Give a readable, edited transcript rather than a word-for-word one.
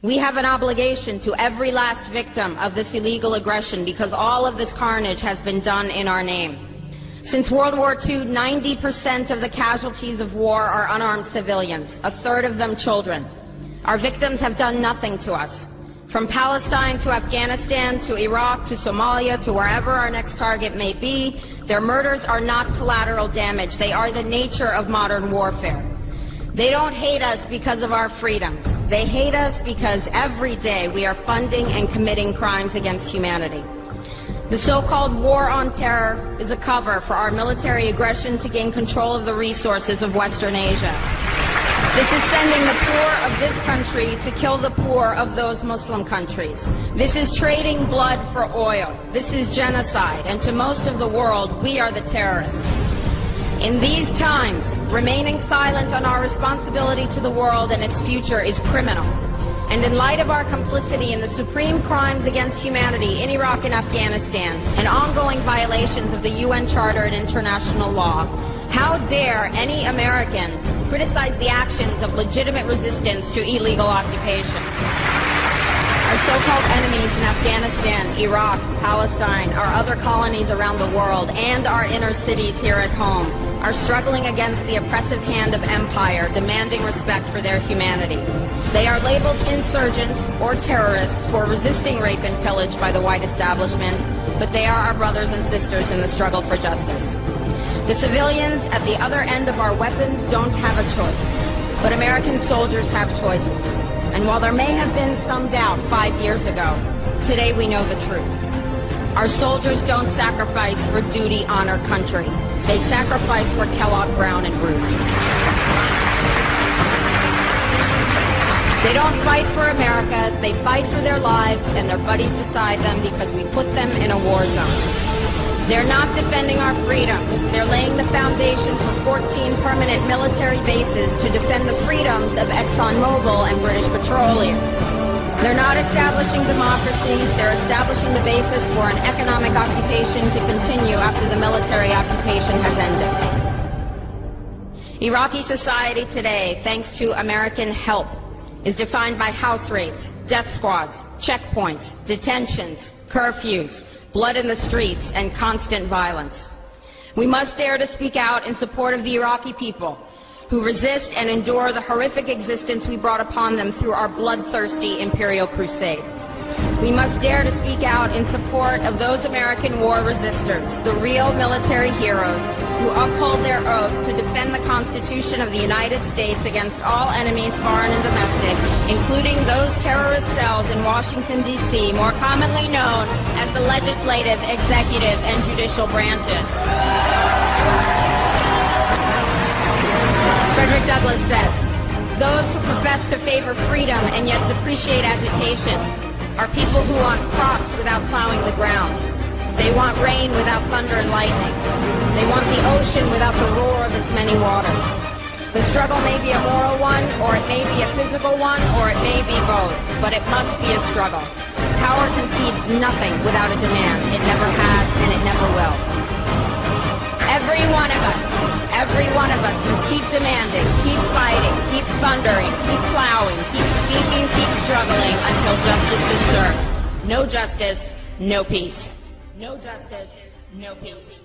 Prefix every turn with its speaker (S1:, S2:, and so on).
S1: We have an obligation to every last victim of this illegal aggression because all of this carnage has been done in our name. Since World War II, 90% of the casualties of war are unarmed civilians, a third of them children. Our victims have done nothing to us. From Palestine to Afghanistan to Iraq to Somalia to wherever our next target may be, their murders are not collateral damage. They are the nature of modern warfare. They don't hate us because of our freedoms. They hate us because every day we are funding and committing crimes against humanity. The so-called war on terror is a cover for our military aggression to gain control of the resources of Western Asia. This is sending the poor of this country to kill the poor of those Muslim countries. This is trading blood for oil. This is genocide, and to most of the world, we are the terrorists. In these times, remaining silent on our responsibility to the world and its future is criminal. And in light of our complicity in the supreme crimes against humanity in Iraq and Afghanistan and ongoing violations of the UN Charter and international law, how dare any American criticize the actions of legitimate resistance to illegal occupation? Our so-called enemies in Afghanistan, Iraq, Palestine, our other colonies around the world, and our inner cities here at home are struggling against the oppressive hand of empire, demanding respect for their humanity. They are labeled insurgents or terrorists for resisting rape and pillage by the white establishment, but they are our brothers and sisters in the struggle for justice. The civilians at the other end of our weapons don't have a choice, but American soldiers have choices. And while there may have been some doubt 5 years ago, today we know the truth. Our soldiers don't sacrifice for duty, honor, country. They sacrifice for Kellogg, Brown, and Root. They don't fight for America, they fight for their lives and their buddies beside them because we put them in a war zone. They're not defending our freedoms. They're laying the foundation for 14 permanent military bases to defend the freedoms of ExxonMobil and British Petroleum. They're not establishing democracy. They're establishing the basis for an economic occupation to continue after the military occupation has ended. Iraqi society today, thanks to American help, is defined by house raids, death squads, checkpoints, detentions, curfews, blood in the streets, and constant violence. We must dare to speak out in support of the Iraqi people who resist and endure the horrific existence we brought upon them through our bloodthirsty imperial crusade. We must dare to speak out in support of those American war resistors, the real military heroes who uphold their oath to defend the Constitution of the United States against all enemies, foreign and domestic, including those terrorist cells in Washington, D.C., more commonly known as the legislative, executive, and judicial branches. Frederick Douglass said, "Those who profess to favor freedom and yet depreciate agitation are people who want crops without plowing the ground. They want rain without thunder and lightning. They want the ocean without the roar of its many waters." The struggle may be a moral one, or it may be a physical one, or it may be both, but it must be a struggle. Power concedes nothing without a demand. It never has, and it never will. Every one of us must keep demanding, keep fighting, keep thundering, keep plowing, keep speaking, keep struggling until justice is served. No justice, no peace. No justice, no peace.